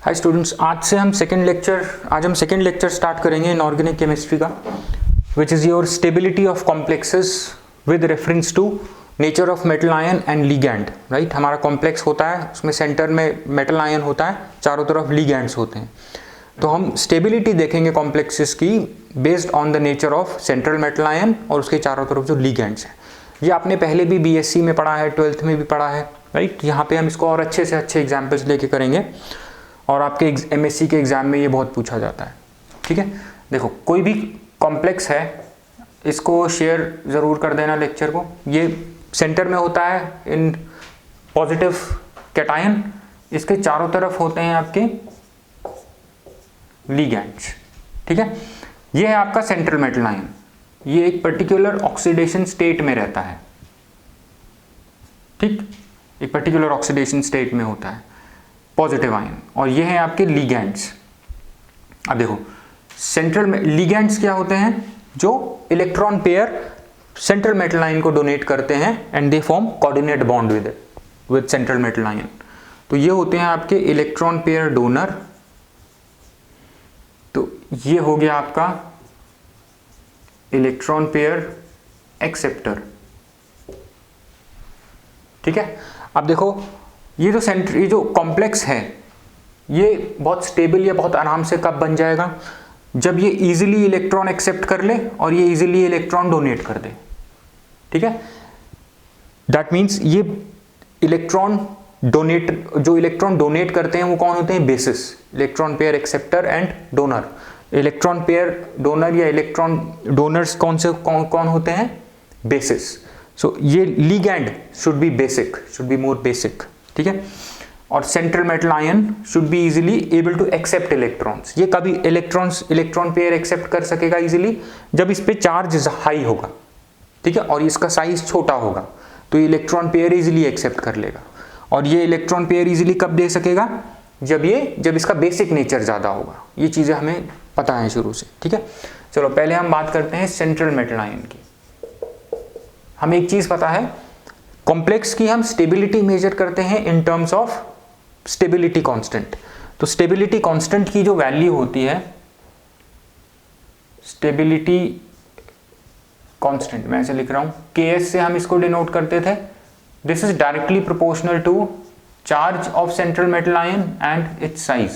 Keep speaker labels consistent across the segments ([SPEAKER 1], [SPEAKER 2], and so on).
[SPEAKER 1] हाय students, आज हम second lecture start करेंगे इनऑर्गेनिक केमिस्ट्री का, which is your stability of complexes with reference to nature of metal ion and ligand. Right, हमारा complex होता है, उसमें सेंटर में मेटल आयन होता है, चारों तरफ लिगैंड्स होते हैं। तो हम स्टेबिलिटी देखेंगे कॉम्प्लेक्सेस की based on the nature of central metal ion और उसके चारों तरफ जो लिगैंड्स हैं। ये आपने पहले भी बीएससी में पढ़ा है, 12th में भी पढ़ा है। राइट, यहाँ पे हम इसको और अच्छे से अच्छे एग्जाम्पल्स लेके करेंगे और आपके एमएससी के एग्जाम में ये बहुत पूछा जाता है। ठीक है, देखो कोई भी कॉम्प्लेक्स है, इसको शेयर ज़रूर कर देना लेक्चर को। ये सेंटर में होता है इन पॉजिटिव कैटायन, इसके चारों तरफ होते हैं आपके लिगैंड्स। ठीक है, ये है आपका सेंट्रल मेटल आयन। ये एक पर्टिकुलर ऑक्सीडेशन स्टेट में रहता है। ठीक, एक पर्टिकुलर ऑक्सीडेशन स्टेट में होता है पॉजिटिव आयन, और ये हैं आपके लिगैंड्स। अब देखो सेंट्रल में लिगैंड्स क्या होते हैं? जो electron pair central metal ion को डोनेट करते हैं and they form coordinate bond with central metal ion. तो ये होते हैं आपके इलेक्ट्रॉन पेयर डोनर। तो ये हो गया आपका इलेक्ट्रॉन पेयर एक्सेप्टर। ठीक है, अब देखो ये जो कॉम्प्लेक्स है, ये बहुत स्टेबल या बहुत आराम से कब बन जाएगा? जब ये इजीली इलेक्ट्रॉन एक्सेप्ट कर ले और ये इजीली इलेक्ट्रॉन डोनेट कर दे। ठीक है, दैट मीन्स ये जो इलेक्ट्रॉन डोनेट करते हैं वो कौन होते हैं? Bases, electron pair acceptor and donor. Electron pair donor या इलेक्ट्रॉन डोनर्स कौन होते हैं? बेसिस। सो ये ligand should be basic, should be more basic. ठीक है, और central metal ion should be easily able to accept electrons. ये कभी इलेक्ट्रॉन पेयर एक्सेप्ट कर सकेगा इजीली जब इस पे चार्ज हाई होगा। ठीक है, और इसका साइज छोटा होगा तो इलेक्ट्रॉन पेयर इजीली एक्सेप्ट कर लेगा। और ये इलेक्ट्रॉन पेयर इजीली कब दे सकेगा? जब इसका बेसिक नेचर ज्यादा होगा। ये चीजें हमें पता है शुरू से। ठीक है, चलो पहले हम बात करते हैं सेंट्रल मेटल आयन की। हमें एक चीज पता है, कॉम्प्लेक्स की हम स्टेबिलिटी मेजर करते हैं in terms of stability constant. तो स्टेबिलिटी कांस्टेंट की जो वैल्यू होती है, स्टेबिलिटी कांस्टेंट मैं ऐसे लिख रहा हूं, Ks से हम इसको डिनोट करते थे। This is directly proportional to charge of central metal ion and its size.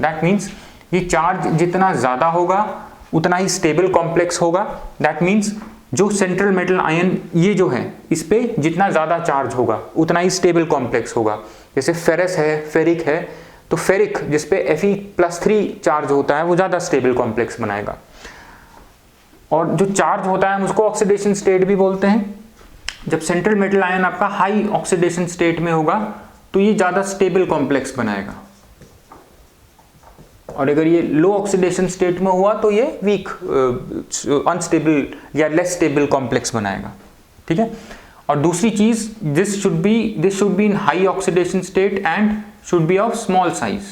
[SPEAKER 1] That means ये चार्ज जितना ज्यादा होगा उतना ही स्टेबल कॉम्प्लेक्स होगा। दैट मीन्स जो सेंट्रल मेटल आयन ये जो है, इस पे जितना ज्यादा चार्ज होगा उतना ही स्टेबल कॉम्प्लेक्स होगा। जैसे फेरस है, फेरिक है, तो फेरिक जिसपे Fe+3 चार्ज होता है वो ज्यादा स्टेबल कॉम्प्लेक्स बनाएगा। और जो चार्ज होता है हम उसको ऑक्सीडेशन स्टेट भी बोलते हैं। जब सेंट्रल मेटल आयन आपका हाई ऑक्सीडेशन स्टेट में होगा तो ये ज्यादा स्टेबल कॉम्प्लेक्स बनाएगा, और अगर ये लो ऑक्सीडेशन स्टेट में हुआ तो ये वीक अनस्टेबल या लेस स्टेबल कॉम्प्लेक्स बनाएगा। ठीक है, और दूसरी चीज, this should be in high oxidation state and should be of small size.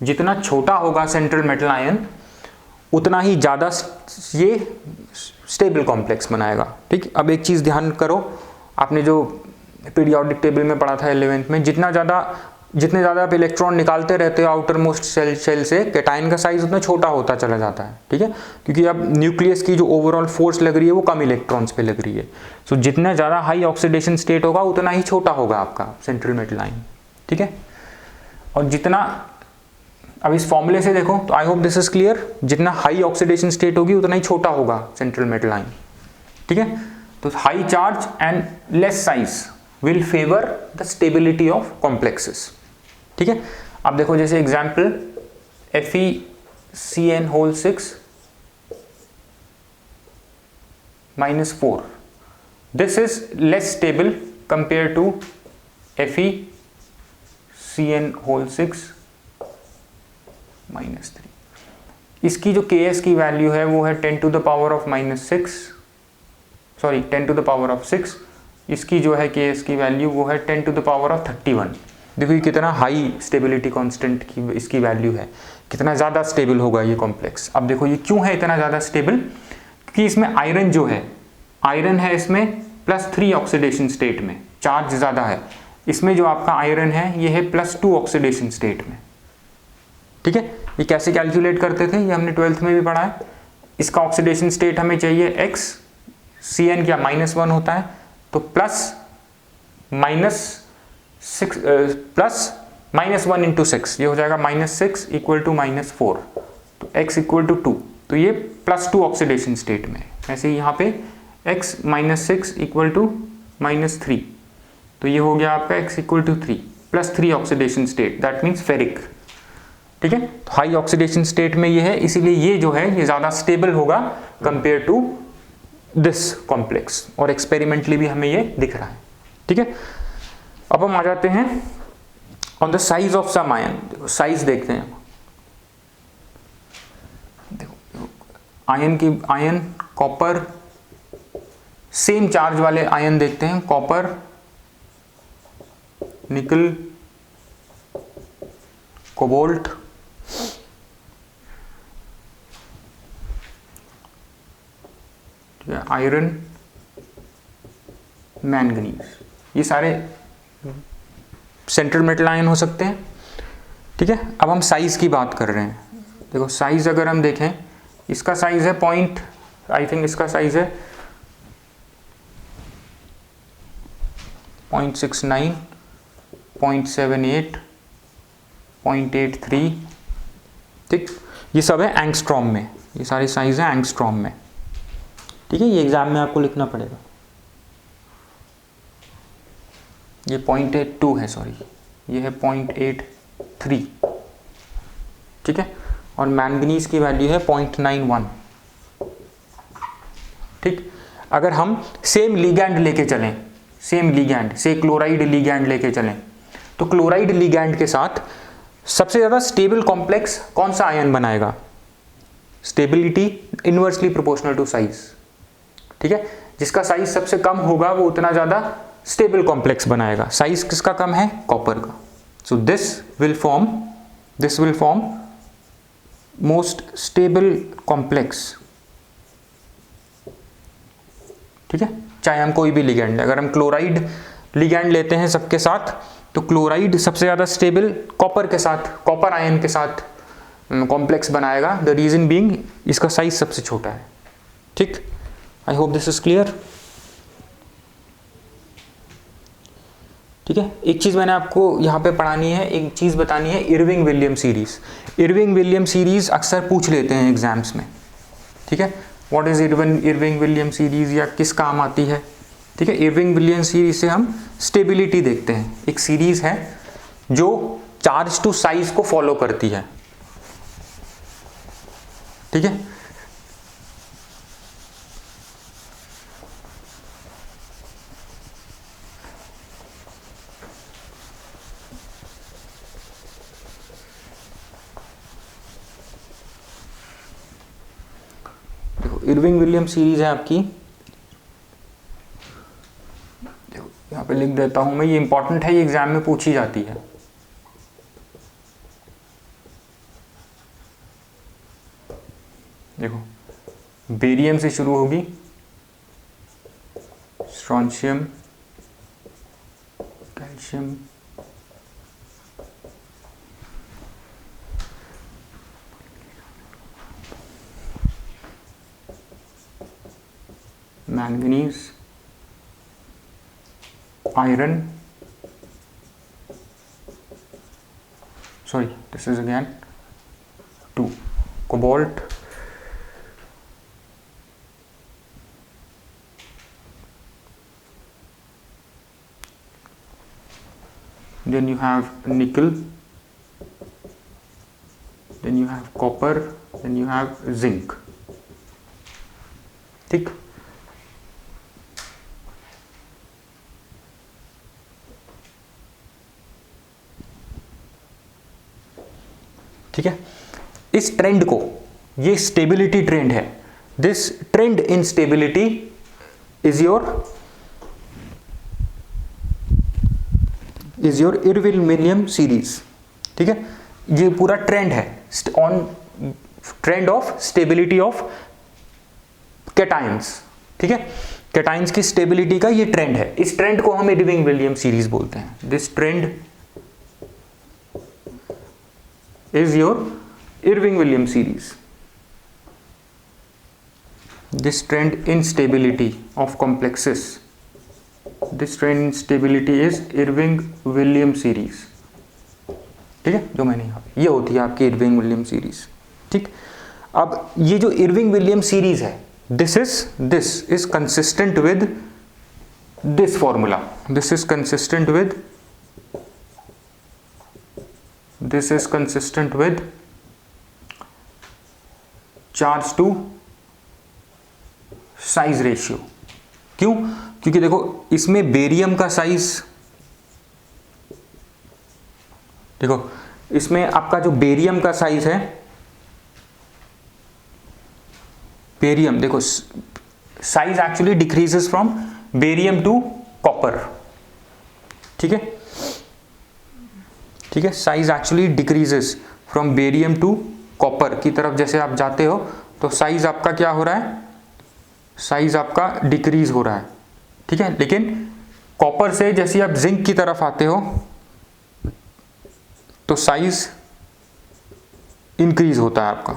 [SPEAKER 1] जितना छोटा होगा सेंट्रल मेटल आयन उतना ही ज्यादा ये स्टेबल कॉम्प्लेक्स बनाएगा। ठीक, अब एक चीज ध्यान करो, आपने जो पीरियोडिक टेबल में पढ़ा था 11th में, जितने ज्यादा आप इलेक्ट्रॉन निकालते रहते हो आउटर मोस्ट शेल से, कैटायन का साइज उतना छोटा होता चला जाता है। ठीक है, क्योंकि अब न्यूक्लियस की जो ओवरऑल फोर्स लग रही है वो कम इलेक्ट्रॉन्स पे लग रही है। सो जितना ज्यादा हाई ऑक्सीडेशन स्टेट होगा उतना ही छोटा होगा आपका सेंट्रल मेटल आयन। ठीक है, और जितना, अब इस फॉर्मूले से देखो तो आई होप दिस इज क्लियर, जितना हाई ऑक्सीडेशन स्टेट होगी उतना ही छोटा होगा सेंट्रल मेटल आयन। ठीक है, तो high charge and less size will favour the stability of complexes. ठीक है, अब देखो जैसे example FeCN6 -4, this is less stable compare to FeCN6 -3। इसकी जो Ks की वैल्यू है वो है 10 to the power of -6। इसकी जो है Ks की वैल्यू वो है 10 to the power of 31। देखो ये कितना हाई स्टेबिलिटी कांस्टेंट की इसकी वैल्यू है, कितना ज़्यादा स्टेबल होगा ये कॉम्प्लेक्स। अब देखो ये क्यों है इतना ज़्यादा स्टेबल? क्योंकि इसमें आयरन है इसमें +3 ऑक्सीडेशन स्टेट में, चार्ज ज़्यादा है। इसमें जो आपका आयरन है ये है +2 ऑक्सीडेशन स्टेट में। ठीक है, ये कैसे कैलकुलेट करते थे ये हमने 12th में भी पढ़ा है। इसका ऑक्सीडेशन स्टेट हमें चाहिए x, Cn क्या -1 होता है, तो -1 इंटू 6 ये हो जाएगा -6 इक्वल टू -4, तो x इक्वल टू 2, तो ये +2 ऑक्सीडेशन स्टेट में। ऐसे ही यहाँ पे x -6 इक्वल टू -3, तो ये हो गया आपका x equal to 3 +3 oxidation state, that means ferric. ठीक है, तो हाई ऑक्सीडेशन स्टेट में ये है, इसीलिए ये जो है ये ज़्यादा स्टेबल होगा कंपेयर टू दिस कॉम्प्लेक्स, और एक्सपेरिमेंटली भी हमें ये दिख रहा है। ठीक है, अब हम आ जाते हैं on the size of some ion. देखो साइज देखते हैं, देखो आयन कॉपर, सेम चार्ज वाले आयन देखते हैं, कॉपर, निकल, कोबाल्ट, आयरन, मैंगनीज, ये सारे सेंट्रल मेटल आयन हो सकते हैं। ठीक है, अब हम साइज की बात कर रहे हैं। देखो साइज अगर हम देखें, इसका साइज है आई थिंक इसका साइज है 0.69, 0.78, 0.83। ठीक, ये सब है एंगस्ट्रॉम में, ये सारे साइज है एंगस्ट्रॉम में। ठीक है, ये एग्जाम में आपको लिखना पड़ेगा। ये 0.82 है, सॉरी ये है 0.83। ठीक है, और मैंगनीज की वैल्यू है 0.91। ठीक, अगर हम सेम लिगैंड लेके चलें, सेम लिगैंड से क्लोराइड लिगैंड लेके चलें, तो क्लोराइड लिगैंड के साथ सबसे ज़्यादा स्टेबल कॉम्प्लेक्स कौन सा आयन बनाएगा? Stability inversely proportional to size. ठीक है, जिसका साइज सबसे कम होगा वो उतना ज़्यादा स्टेबल कॉम्प्लेक्स बनाएगा। साइज किसका कम है? कॉपर का। So this will form most stable complex. ठीक है, चाहे हम कोई भी लिगैंड, अगर हम क्लोराइड लिगैंड लेते हैं सबके साथ, तो क्लोराइड सबसे ज़्यादा स्टेबल कॉपर के साथ, कॉपर आयन के साथ कॉम्प्लेक्स बनाएगा। द रीजन बीइंग इसका साइज सबसे छोटा है। ठीक, I hope this is clear. ठीक है, एक चीज़ मैंने आपको यहाँ पे पढ़ानी है, एक चीज़ बतानी है, Irving William series. Irving William series अक्सर पूछ लेते हैं एग्जाम्स में। ठीक है, what is Irving William series, या किस काम आती है? ठीक है, इरविंग विलियम सीरीज से हम स्टेबिलिटी देखते हैं। एक सीरीज है जो चार्ज टू साइज को फॉलो करती है। ठीक है, देखो इरविंग विलियम सीरीज है आपकी, देखो यहाँ पे लिख देता हूं मैं, ये इंपॉर्टेंट है, ये एग्जाम में पूछी जाती है। देखो बेरियम से शुरू होगी, strontium, calcium, manganese, iron, sorry this is again 2, cobalt, then you have nickel, then you have copper, then you have zinc। ठीक, ठीक है, इस ट्रेंड को, ये स्टेबिलिटी ट्रेंड है, this trend in stability is your Irving William series. ठीक है, ये पूरा ट्रेंड है on trend of stability of cations. ठीक है, कैटाइंस की स्टेबिलिटी का ये ट्रेंड है, इस ट्रेंड को हम इरविंग विलियम सीरीज बोलते हैं। This trend is your Irving William series. This trend in stability of complexes, this trend in stability is Irving-William series। ठीक है, जो मैंने यहाँ पे, ये होती है आपकी इरविंग-विलियम सीरीज। ठीक, अब ये जो इरविंग-विलियम सीरीज है, this is consistent with this formula, this is consistent with charge to size ratio. क्यों? क्योंकि देखो इसमें बेरियम का साइज, देखो इसमें आपका जो बेरियम का साइज है, बेरियम देखो size actually decreases from barium two copper. ठीक है, ठीक है, size actually decreases from barium two copper की तरफ जैसे आप जाते हो तो साइज आपका क्या हो रहा है, साइज आपका डिक्रीज हो रहा है। ठीक है, लेकिन कॉपर से जैसे आप जिंक की तरफ आते हो तो साइज इंक्रीज होता है आपका।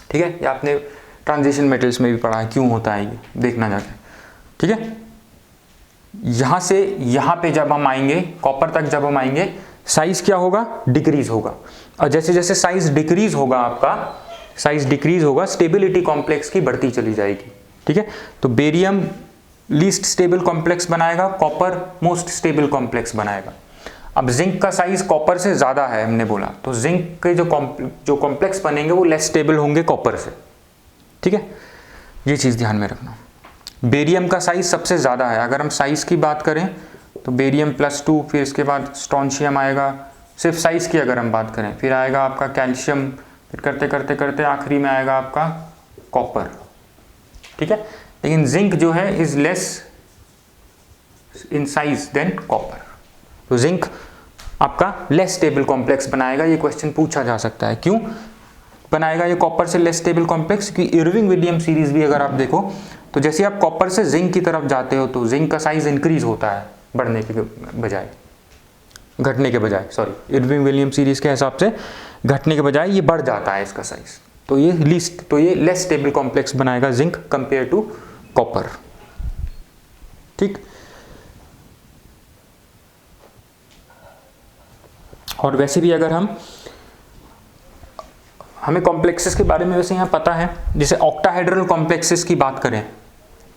[SPEAKER 1] ठीक है, ये आपने ट्रांजिशन मेटल्स में भी पढ़ा है, क्यों होता है ये देखना जाके। ठीक है, यहां से यहां पे जब हम आएंगे, कॉपर तक जब हम आएंगे, साइज क्या होगा, डिक्रीज होगा। और जैसे जैसे साइज डिक्रीज होगा, आपका साइज डिक्रीज होगा, स्टेबिलिटी कॉम्प्लेक्स की बढ़ती चली जाएगी। ठीक है, तो बेरियम लीस्ट स्टेबल कॉम्प्लेक्स बनाएगा, कॉपर मोस्ट स्टेबल कॉम्प्लेक्स बनाएगा। अब जिंक का साइज कॉपर से ज्यादा है हमने बोला, तो जिंक के जो कॉम्प्लेक्स बनेंगे वो लेस स्टेबल होंगे कॉपर से। ठीक है, ये चीज ध्यान में रखना। बेरियम का साइज सबसे ज्यादा है, अगर हम साइज की बात करें तो बेरियम +2, फिर इसके बाद स्ट्रोंशियम आएगा, सिर्फ साइज की अगर हम बात करें, फिर आएगा आपका कैल्शियम, फिर करते करते करते आखिरी में आएगा आपका कॉपर। ठीक है, लेकिन जिंक जो है is less in size than copper, तो जिंक आपका लेस स्टेबल कॉम्प्लेक्स बनाएगा। ये क्वेश्चन पूछा जा सकता है, क्यों बनाएगा ये कॉपर से लेस स्टेबल कॉम्प्लेक्स? क्योंकि इरविंग विलियम सीरीज भी अगर आप देखो तो जैसे आप कॉपर से जिंक की तरफ जाते हो तो जिंक का साइज इंक्रीज होता है, बढ़ने के बजाय, घटने के बजाय, सॉरी, इरविंग विलियम सीरीज के हिसाब से घटने के बजाय ये बढ़ जाता है इसका साइज। तो ये लेस स्टेबल कॉम्प्लेक्स बनाएगा जिंक कंपेयर टू कॉपर। ठीक, और वैसे भी अगर हमें कॉम्प्लेक्सेस के बारे में वैसे यहाँ पता है, जैसे ऑक्टाहेड्रल कॉम्प्लेक्सेस की बात करें,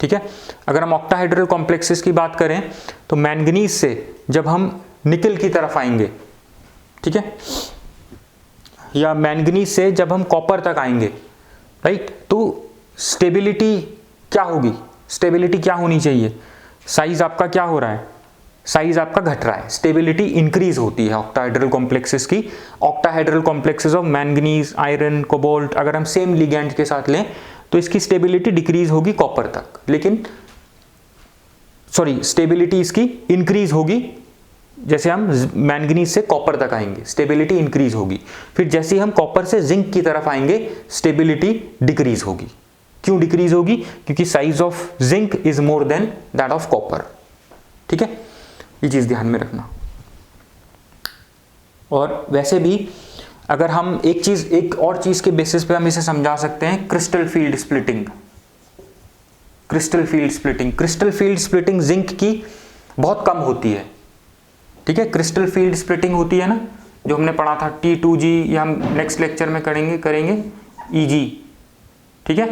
[SPEAKER 1] ठीक है, अगर हम ऑक्टाहेड्रल कॉम्प्लेक्सेस की बात करें तो मैंगनीज से जब हम निकल की तरफ आएंगे, ठीक है, या मैंगनीज से जब हम कॉपर तक आएंगे, राइट, तो स्टेबिलिटी क्या होगी, स्टेबिलिटी क्या होनी चाहिए, साइज आपका क्या हो रहा है, साइज आपका घट रहा है, स्टेबिलिटी इंक्रीज होती है ऑक्टाहेड्रल कॉम्प्लेक्सेस की। Octahedral complexes of manganese, iron, cobalt अगर हम सेम लिगेंड के साथ लें तो इसकी स्टेबिलिटी डिक्रीज होगी कॉपर तक, लेकिन सॉरी स्टेबिलिटी इसकी इंक्रीज होगी जैसे हम मैंगनीज से कॉपर तक आएंगे, स्टेबिलिटी इंक्रीज होगी। फिर जैसे ही हम कॉपर से जिंक की तरफ आएंगे स्टेबिलिटी डिक्रीज होगी। क्यों डिक्रीज होगी? क्योंकि size of zinc is more than that of copper. ठीक है, ये चीज ध्यान में रखना। और वैसे भी अगर हम एक और चीज के बेसिस पे हम इसे समझा सकते हैं, crystal field splitting. Crystal field splitting zinc की बहुत कम होती है। ठीक है, क्रिस्टल फील्ड स्प्लिटिंग होती है ना, जो हमने पढ़ा था T2G, या हम नेक्स्ट लेक्चर में करेंगे EG। ठीक है,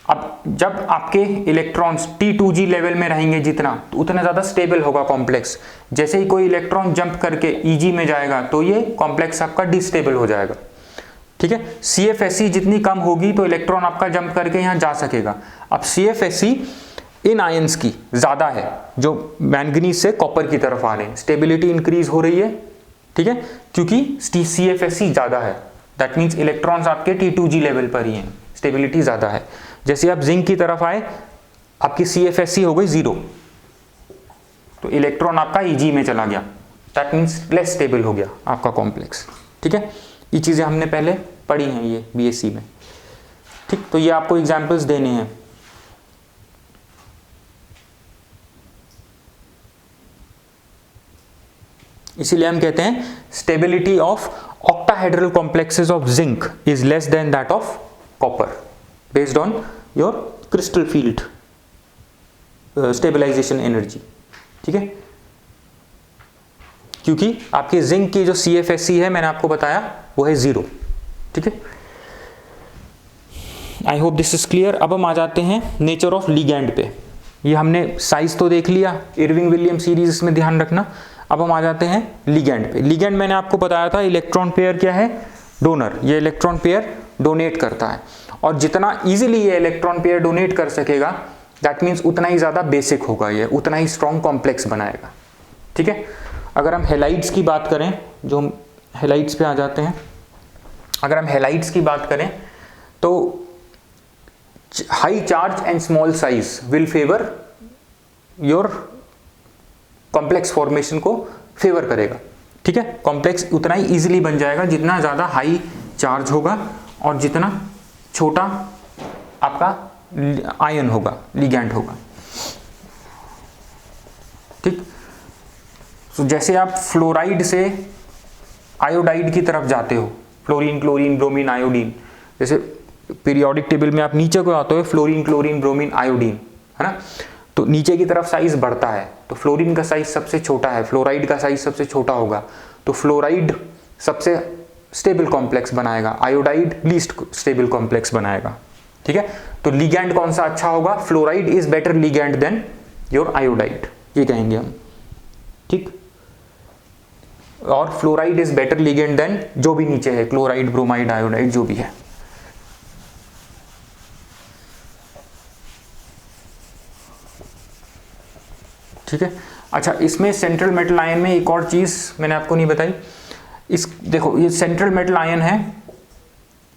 [SPEAKER 1] अब जब आपके इलेक्ट्रॉन्स T2G लेवल में रहेंगे जितना, तो उतना ज़्यादा स्टेबल होगा कॉम्प्लेक्स। जैसे ही कोई इलेक्ट्रॉन जंप करके EG में जाएगा तो ये कॉम्प्लेक्स आपका डिस्टेबल हो जाएगा। ठीक है, CFSE जितनी कम होगी तो इलेक्ट्रॉन आपका जंप करके यहाँ जा सकेगा। अब CFSE इन आयंस की ज़्यादा है जो मैंगनीज से कॉपर की तरफ आ रहे हैं, स्टेबिलिटी इंक्रीज हो रही है। ठीक है, क्योंकि CFSE ज़्यादा है, दैट मीन्स इलेक्ट्रॉन्स आपके T2G लेवल पर ही हैं, स्टेबिलिटी ज़्यादा है। जैसे आप जिंक की तरफ आए आपकी CFSE हो गई 0, तो इलेक्ट्रॉन आपका EG में चला गया, दैट मीन्स लेस स्टेबल हो गया आपका कॉम्प्लेक्स। ठीक है, ये चीज़ें हमने पहले पढ़ी हैं ये BSc में। ठीक, तो ये आपको एग्जाम्पल्स देने हैं। इसीलिए हम कहते हैं stability of octahedral complexes of zinc is less than that of copper based on your crystal field stabilisation energy. ठीक है, क्योंकि आपके जिंक की जो CFSE है मैंने आपको बताया वो है 0। ठीक है, आई होप दिस इज क्लियर। अब हम आ जाते हैं नेचर ऑफ लिगैंड पे। ये हमने साइज तो देख लिया, इरविंग विलियम सीरीज में ध्यान रखना। अब हम आ जाते हैं लिगैंड पे। लिगैंड मैंने आपको बताया था इलेक्ट्रॉन पेयर क्या है, डोनर। ये इलेक्ट्रॉन पेयर डोनेट करता है, और जितना इजीली ये इलेक्ट्रॉन पेयर डोनेट कर सकेगा दैट मीन्स उतना ही ज़्यादा बेसिक होगा, ये उतना ही स्ट्रॉन्ग कॉम्प्लेक्स बनाएगा। ठीक है, अगर हम हेलाइड्स की बात करें, जो हम हेलाइड्स पे आ जाते हैं, अगर हम हेलाइड्स की बात करें तो high charge and small size will favour your complex formation को फेवर करेगा। ठीक है, कॉम्प्लेक्स उतना ही इजीली बन जाएगा जितना ज़्यादा हाई चार्ज होगा और जितना छोटा आपका आयन होगा, लिगैंड होगा। ठीक, तो जैसे आप फ्लोराइड से आयोडाइड की तरफ जाते हो, फ्लोरीन क्लोरीन ब्रोमीन आयोडीन, जैसे पीरियोडिक टेबल में आप नीचे को आते हो फ्लोरीन क्लोरीन ब्रोमीन आयोडीन, है ना, तो नीचे की तरफ साइज बढ़ता है, तो फ्लोरीन का साइज सबसे छोटा है, फ्लोराइड का साइज सबसे छोटा होगा, तो फ्लोराइड सबसे स्टेबल कॉम्प्लेक्स बनाएगा, आयोडाइड लीस्ट स्टेबल कॉम्प्लेक्स बनाएगा। ठीक है, तो लिगैंड कौन सा अच्छा होगा, fluoride is better ligand than your iodide, ये कहेंगे हम। ठीक, और fluoride is better ligand than जो भी नीचे है, क्लोराइड ब्रोमाइड आयोडाइड जो भी है। ठीक है, अच्छा, इसमें सेंट्रल मेटल आयन में एक और चीज मैंने आपको नहीं बताई। इस देखो, ये सेंट्रल मेटल आयन है,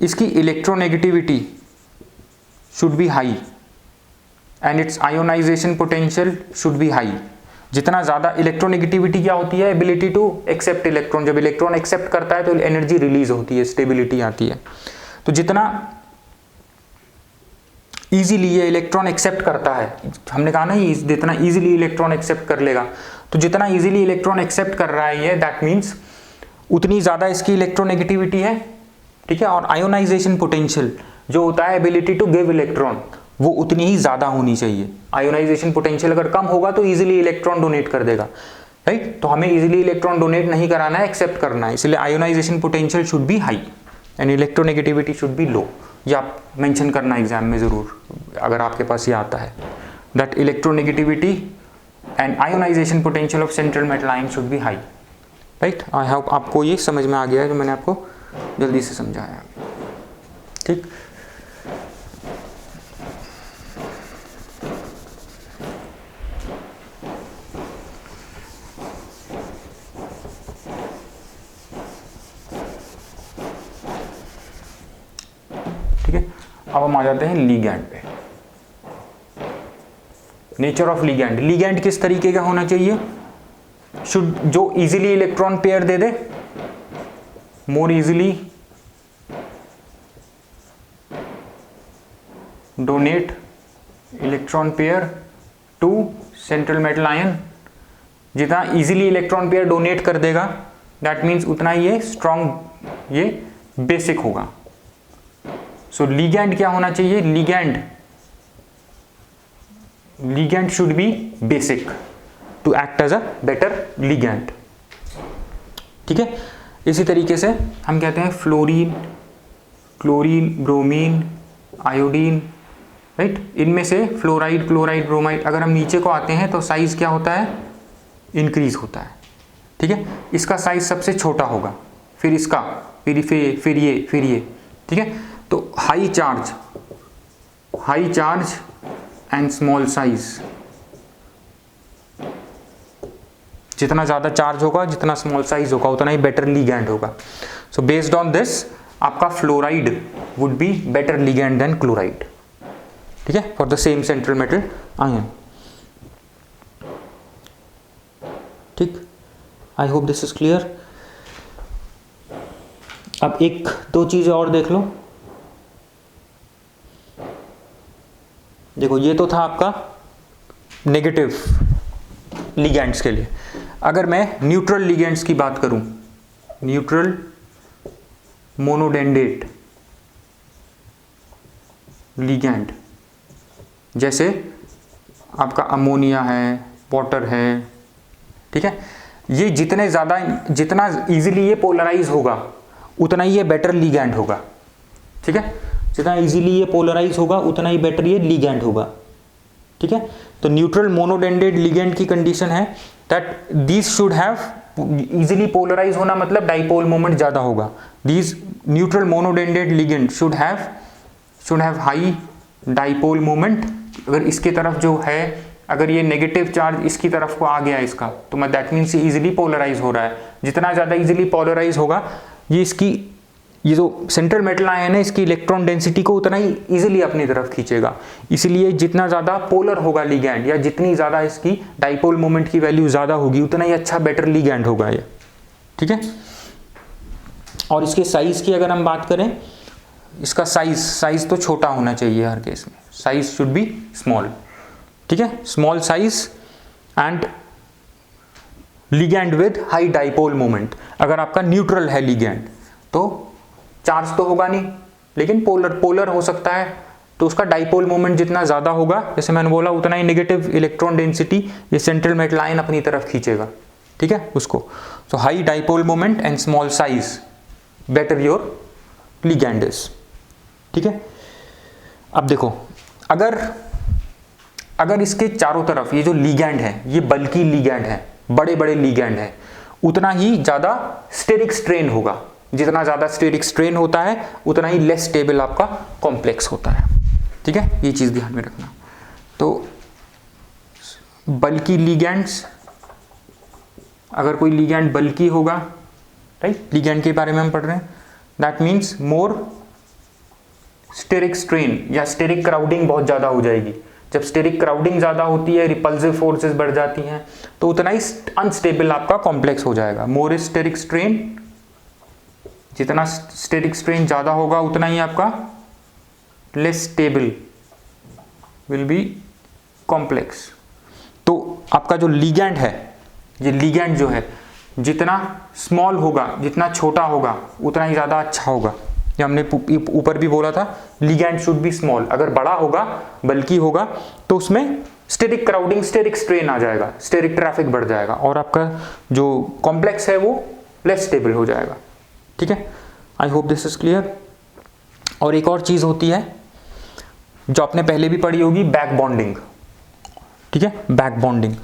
[SPEAKER 1] इसकी electronegativity should be high and it's ionisation potential should be high. जितना ज़्यादा इलेक्ट्रोनेगेटिविटी क्या होती है, एबिलिटी टू एक्सेप्ट इलेक्ट्रॉन, जब इलेक्ट्रॉन एक्सेप्ट करता है तो एनर्जी रिलीज होती है, स्टेबिलिटी आती है। तो जितना इजीली ये इलेक्ट्रॉन एक्सेप्ट करता है, हमने कहा ना ये जितना इजीली इलेक्ट्रॉन एक्सेप्ट कर लेगा, तो जितना इजीली इलेक्ट्रॉन एक्सेप्ट कर रहा है ये, दैट मीन्स उतनी ज़्यादा इसकी इलेक्ट्रोनेगेटिविटी है। ठीक है, और आयोनाइजेशन पोटेंशियल जो होता है एबिलिटी टू गिव इलेक्ट्रॉन, वो उतनी ही ज़्यादा होनी चाहिए। आयोनाइजेशन पोटेंशियल अगर कम होगा तो इजीली इलेक्ट्रॉन डोनेट कर देगा, राइट। तो हमें इजीली इलेक्ट्रॉन डोनेट नहीं कराना है, एक्सेप्ट करना है, इसलिए ionization potential should be high and electronegativity should be low. ये आप मेंशन करना एग्जाम में ज़रूर, अगर आपके पास ये आता है, that electronegativity and ionization potential of central metal ion should be high, right. I hope आपको ये समझ में आ गया है जो मैंने आपको जल्दी से समझाया। ठीक, अब हम आ जाते हैं लिगैंड पे। नेचर ऑफ लिगैंड, लिगैंड किस तरीके का होना चाहिए, शुड जो इजीली इलेक्ट्रॉन पेयर दे दे, more easily donate electron pair to central metal ion. जितना इजीली इलेक्ट्रॉन पेयर डोनेट कर देगा दैट मीन्स उतना ये स्ट्रॉन्ग, ये बेसिक होगा। सो लिगैंड क्या होना चाहिए, ligand should be basic to act as a better ligand. ठीक है, इसी तरीके से हम कहते हैं fluorine chlorine bromine iodine, right. इनमें से फ्लोराइड क्लोराइड ब्रोमाइड, अगर हम नीचे को आते हैं तो साइज क्या होता है, इंक्रीज होता है। ठीक है, इसका साइज सबसे छोटा होगा, फिर इसका, फिर ये। ठीक है, तो high charge and small size, जितना ज्यादा चार्ज होगा जितना स्मॉल साइज होगा उतना ही बेटर लिगैंड होगा। सो बेस्ड ऑन दिस आपका fluoride would be better ligand than chloride. ठीक है, for the same central metal ion. ठीक, I hope this is clear. अब एक दो चीजें और देख लो। देखो, ये तो था आपका नेगेटिव लिगैंड्स के लिए। अगर मैं न्यूट्रल लिगेंड्स की बात करूं, न्यूट्रल मोनोडेंडेट लिगेंड, जैसे आपका अमोनिया है, वाटर है, ठीक है, ये जितना इजीली ये पोलराइज होगा उतना ही ये बेटर लिगेंड होगा, ठीक है, जितना इजीली ये पोलराइज होगा उतना ही बेटर ये लिगेंड होगा, ठीक है। तो न्यूट्रल मोनोडेंडेट लिगेंड की कंडीशन है that these should have easily polarize होना, मतलब डाइपोल मोमेंट ज्यादा होगा। These neutral monodentate ligand should have high dipole moment. अगर इसके तरफ जो है, अगर ये नेगेटिव चार्ज इसकी तरफ को आ गया इसका, तो मैं दैट मीन्स ये इजीली पोलराइज हो रहा है। जितना ज़्यादा इजीली पोलराइज होगा ये जो सेंट्रल मेटल आयन है इसकी इलेक्ट्रॉन डेंसिटी को उतना ही इजीली अपनी तरफ खींचेगा। इसीलिए जितना ज़्यादा पोलर होगा लिगैंड, या जितनी ज़्यादा इसकी डाइपोल मोमेंट की वैल्यू ज़्यादा होगी, उतना ही अच्छा बेटर लिगैंड होगा ये, ठीक है। और इसके साइज की अगर हम बात करें, इसका साइज तो छोटा होना चाहिए हर केस में, साइज शुड बी स्मॉल, ठीक है, small size and ligand with high dipole moment. अगर आपका न्यूट्रल है लिगैंड तो चार्ज तो होगा नहीं, लेकिन पोलर हो सकता है, तो उसका डाइपोल मोमेंट जितना ज्यादा होगा, जैसे मैंने बोला, उतना ही नेगेटिव इलेक्ट्रॉन डेंसिटी ये सेंट्रल मेटल आयन अपनी तरफ खींचेगा, ठीक है, उसको। तो high dipole moment and small size, better your ligand is, ठीक है। अब देखो, अगर इसके चारों तरफ ये जो लिगैंड है, ये बल्कि लिगैंड है, बड़े बड़े लिगैंड है, उतना ही ज्यादा स्टेरिक स्ट्रेन होगा। जितना ज्यादा स्टेरिक स्ट्रेन होता है उतना ही लेस स्टेबल आपका कॉम्प्लेक्स होता है, ठीक है, ये चीज ध्यान में रखना। तो बल्कि लिगैंड्स, अगर कोई लिगैंड बल्कि होगा, राइट, लिगैंड के बारे में हम पढ़ रहे हैं, that means more steric strain या स्टेरिक क्राउडिंग बहुत ज्यादा हो जाएगी। जब स्टेरिक क्राउडिंग ज्यादा होती है, रिपल्सिव फोर्सेस बढ़ जाती हैं, तो उतना ही अनस्टेबल आपका कॉम्प्लेक्स हो जाएगा। मोर स्टेरिक स्ट्रेन, जितना स्टेरिक स्ट्रेन ज्यादा होगा उतना ही आपका less stable will be complex. तो आपका जो लिगैंड है, ये लिगैंड जो है जितना स्मॉल होगा, जितना छोटा होगा, उतना ही ज्यादा अच्छा होगा। ये हमने ऊपर भी बोला था, लिगैंड शुड बी स्मॉल। अगर बड़ा होगा, बल्कि होगा, तो उसमें स्टेरिक क्राउडिंग, स्टेरिक स्ट्रेन आ जाएगा, स्टेरिक ट्रैफिक बढ़ जाएगा, और आपका जो कॉम्प्लेक्स है वो लेस स्टेबल हो जाएगा, ठीक है। आई होप दिस इज क्लियर। और एक और चीज होती है जो आपने पहले भी पढ़ी होगी, बैक बॉन्डिंग, ठीक है, बैक बॉन्डिंग।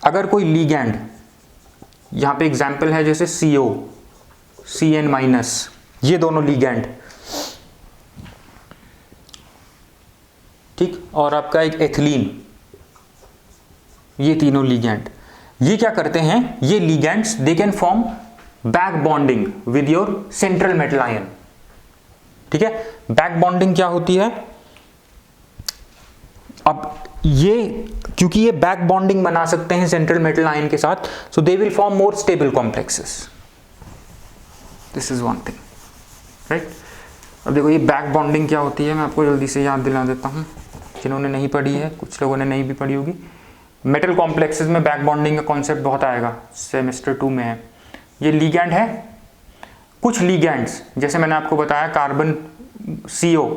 [SPEAKER 1] अगर कोई लिगैंड, यहां पे एग्जांपल है जैसे CO, CN-, ये दोनों लिगैंड, ठीक, और आपका एक एथिलीन, ये तीनों लिगैंड, ये क्या करते हैं, ये ligands they can form back bonding with your central metal ion, ठीक है। बैक बॉन्डिंग क्या होती है, अब ये क्योंकि ये बैक बॉन्डिंग बना सकते हैं सेंट्रल मेटल आयन के साथ, so they will form more stable complexes. This is one thing, right. अब देखो ये बैक बॉन्डिंग क्या होती है, मैं आपको जल्दी से याद दिला देता हूं, जिन्होंने नहीं पढ़ी है, कुछ लोगों ने नहीं भी पढ़ी होगी। मेटल कॉम्प्लेक्सेस में बैक बॉन्डिंग का कॉन्सेप्ट बहुत आएगा, सेमेस्टर 2 में है। ये लिगैंड है, कुछ लिगैंड्स जैसे मैंने आपको बताया, कार्बन CO,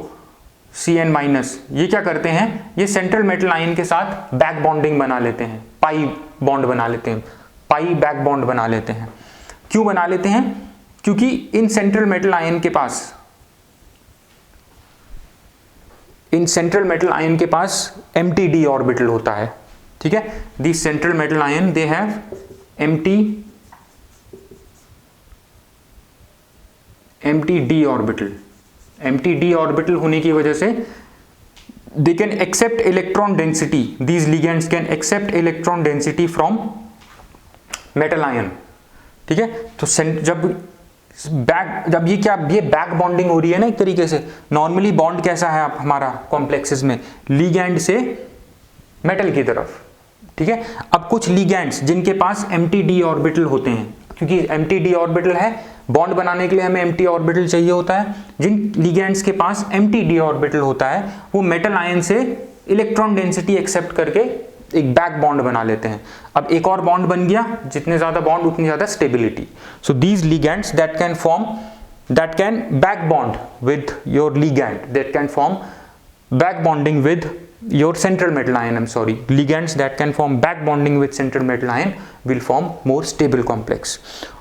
[SPEAKER 1] CN-, ये क्या करते हैं, ये सेंट्रल मेटल आयन के साथ बैक बॉन्डिंग बना लेते हैं, पाई बॉन्ड बना लेते हैं, पाई बैक बॉन्ड बना लेते हैं। क्यों बना लेते हैं, क्योंकि इन सेंट्रल मेटल आयन के पास एम्प्टी d ऑर्बिटल होता है, ठीक है। This central metal ion they have empty d orbital. Empty d orbital होने की वजह से they can accept electron density, these ligands can accept electron density from metal ion, ठीक है। तो जब ये बैक बॉन्डिंग हो रही है ना, एक तरीके से नॉर्मली बॉन्ड कैसा है आप हमारा कॉम्प्लेक्सेस में, लिगैंड से मेटल की तरफ, ठीक है। अब कुछ लिगैंड्स जिनके पास एम्प्टी d ऑर्बिटल होते हैं, क्योंकि एम्प्टी d ऑर्बिटल है, बॉन्ड बनाने के लिए हमें एम्प्टी ऑर्बिटल चाहिए होता है। जिन लिगैंड्स के पास एम्प्टी d ऑर्बिटल होता है, वो मेटल आयन से इलेक्ट्रॉन डेंसिटी एक्सेप्ट करके एक बैक बॉन्ड बना लेते हैं। अब एक और बॉन्ड बन गया, जितने ज्यादा बॉन्ड उतनी ज्यादा stability. So these ligands that can form, that can back bond with your ligand, that can form back bonding with your central metal ion, I'm sorry, ligands that can form back bonding with central metal ion will form more stable complex।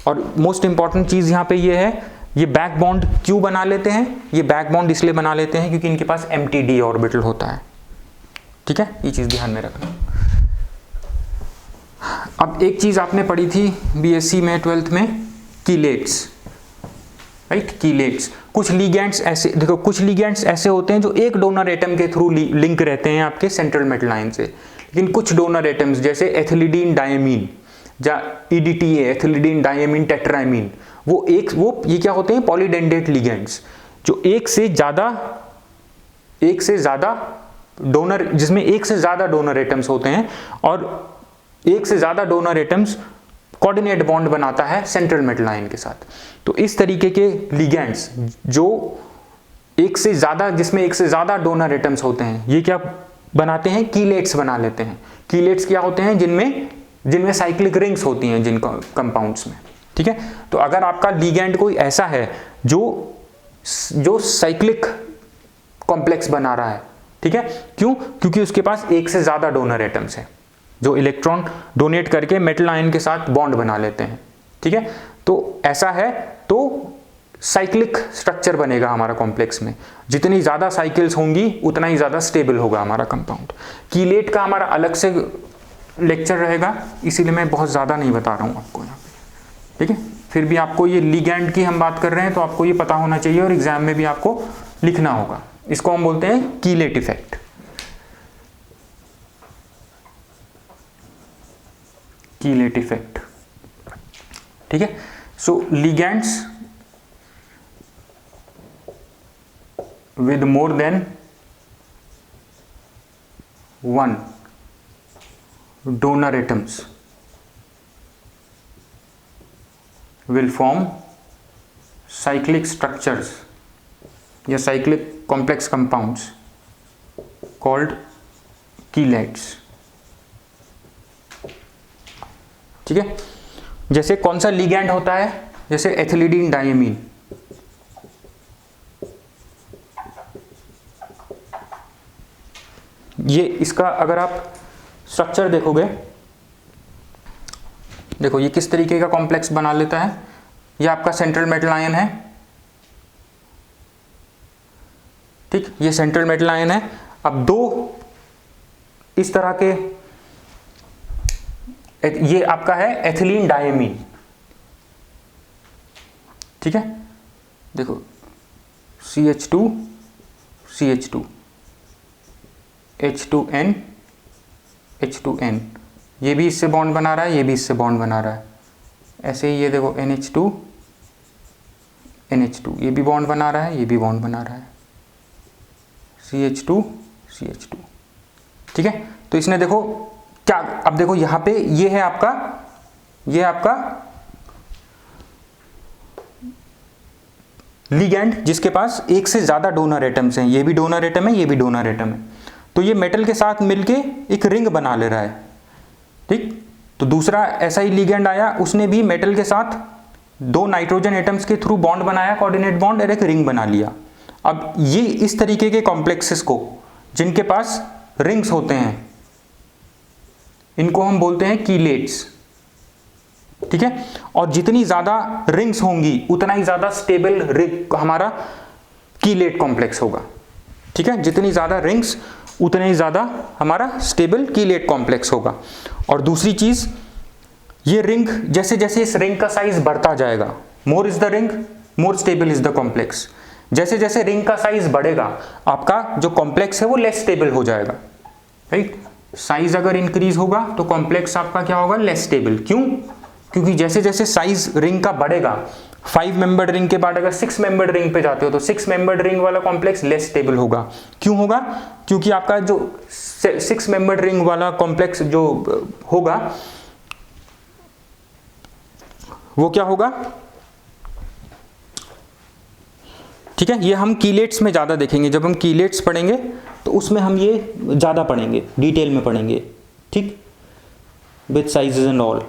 [SPEAKER 1] और most important चीज यहाँ पे ये है, ये back bond क्यों बना लेते हैं? ये बैक बॉन्ड इसलिए बना लेते हैं क्योंकि इनके पास empty d ऑर्बिटल होता है। ठीक है, ये चीज ध्यान में रखना। अब एक चीज आपने पढ़ी थी बीएससी में 12th में, कीलेट्स, राइट, कीलेट्स। कुछ लिगैंड्स ऐसे, देखो कुछ लिगैंड्स ऐसे होते हैं जो एक डोनर एटम के थ्रू लिंक रहते हैं आपके सेंट्रल मेटल आयन से, लेकिन कुछ डोनर एटम्स जैसे एथिलीडीन डायमीन या EDTA, एथिलीडीन डायमीन टेट्रामीन, वो ये क्या होते हैं? पॉलीडेंडेट लिगैंड्स, जो एक से ज्यादा डोनर, जिसमें एक से ज्यादा डोनर एटम्स होते हैं, और एक से ज्यादा डोनर एटम्स कोऑर्डिनेट बॉन्ड बनाता है सेंट्रल मेटल आयन के साथ। तो इस तरीके के लिगैंड्स जो जिसमें एक से ज्यादा डोनर एटम्स होते हैं, ये क्या बनाते हैं? कीलेट्स बना लेते हैं। कीलेट्स क्या होते हैं? जिनमें साइक्लिक रिंग्स होती हैं जिन कंपाउंड्स में। ठीक है, तो अगर आपका लिगैंड कोई ऐसा है जो साइक्लिक कॉम्प्लेक्स बना रहा है, ठीक है, क्यों? क्योंकि उसके पास एक से ज्यादा डोनर एटम्स हैं जो इलेक्ट्रॉन डोनेट करके मेटल आयन के साथ बॉन्ड बना लेते हैं। ठीक है, तो ऐसा है तो साइक्लिक स्ट्रक्चर बनेगा हमारा कॉम्प्लेक्स में। जितनी ज्यादा साइकिल्स होंगी उतना ही ज्यादा स्टेबल होगा हमारा कंपाउंड। कीलेट का हमारा अलग से लेक्चर रहेगा, इसीलिए मैं बहुत ज्यादा नहीं बता रहा हूं आपको यहाँ पे। ठीक है, फिर भी आपको ये लिगैंड की हम बात कर रहे हैं तो आपको ये पता होना चाहिए और एग्जाम में भी आपको लिखना होगा। इसको हम बोलते हैं कीलेट इफेक्ट। कीलेट इफेक्ट, ठीक है। सो ligands with more than one donor atoms will form cyclic structures या cyclic complex compounds called chelates। ठीक है, जैसे कौन सा लिगैंड होता है? जैसे एथिलीडीन डायमीन, ये इसका अगर आप स्ट्रक्चर देखोगे, देखो ये किस तरीके का कॉम्प्लेक्स बना लेता है। ये आपका सेंट्रल मेटल आयन है, ठीक, ये सेंट्रल मेटल आयन है। अब दो इस तरह के, ये आपका है एथिलीन डायमीन, ठीक है, देखो CH2 CH2 H2N H2N, ये भी इससे बॉन्ड बना रहा है, ये भी इससे बॉन्ड बना रहा है। ऐसे ही ये देखो NH2 NH2, ये भी बॉन्ड बना रहा है, ये भी बॉन्ड बना रहा है, CH2 CH2, ठीक है। तो इसने देखो क्या, अब देखो यहां पे ये है आपका, ये आपका लिगैंड जिसके पास एक से ज्यादा डोनर एटम्स हैं, ये भी डोनर एटम है, ये भी डोनर एटम है। तो ये मेटल के साथ मिलके एक रिंग बना ले रहा है, ठीक। तो दूसरा ऐसा ही लिगैंड आया, उसने भी मेटल के साथ दो नाइट्रोजन एटम्स के थ्रू बॉन्ड बनाया, कोऑर्डिनेट बॉन्ड, और एक रिंग बना लिया। अब ये इस तरीके के कॉम्प्लेक्सेस को जिनके पास रिंग्स होते हैं, इनको हम बोलते हैं कीलेट्स, ठीक है। और जितनी ज्यादा रिंग्स होंगी उतना ही ज्यादा स्टेबल हमारा कीलेट कॉम्प्लेक्स होगा, ठीक है। जितनी ज्यादा रिंग्स उतने ही ज्यादा हमारा स्टेबल कीलेट कॉम्प्लेक्स होगा। और दूसरी चीज, ये रिंग जैसे जैसे इस रिंग का साइज बढ़ता जाएगा, more is the ring more stable is the complex. जैसे जैसे रिंग का साइज बढ़ेगा आपका जो कॉम्प्लेक्स है वो लेस स्टेबल हो जाएगा, राइट। साइज अगर इंक्रीज होगा तो कॉम्प्लेक्स आपका क्या होगा? Less stable. क्यों? क्योंकि जैसे जैसे साइज रिंग का बढ़ेगा, 5 मेंबर्ड रिंग के बाद अगर 6 मेंबर्ड रिंग पे जाते हो तो 6 मेंबर्ड रिंग वाला कॉम्प्लेक्स लेस स्टेबल होगा। क्यों होगा? क्योंकि आपका जो 6 मेंबर्ड रिंग वाला कॉम्प्लेक्स जो होगा वो क्या होगा, ठीक है। ये हम कीलेट्स में ज्यादा देखेंगे, जब हम कीलेट्स पढ़ेंगे तो उसमें हम ये ज्यादा पढ़ेंगे, डिटेल में पढ़ेंगे, ठीक, विथ साइजेस एंड ऑल।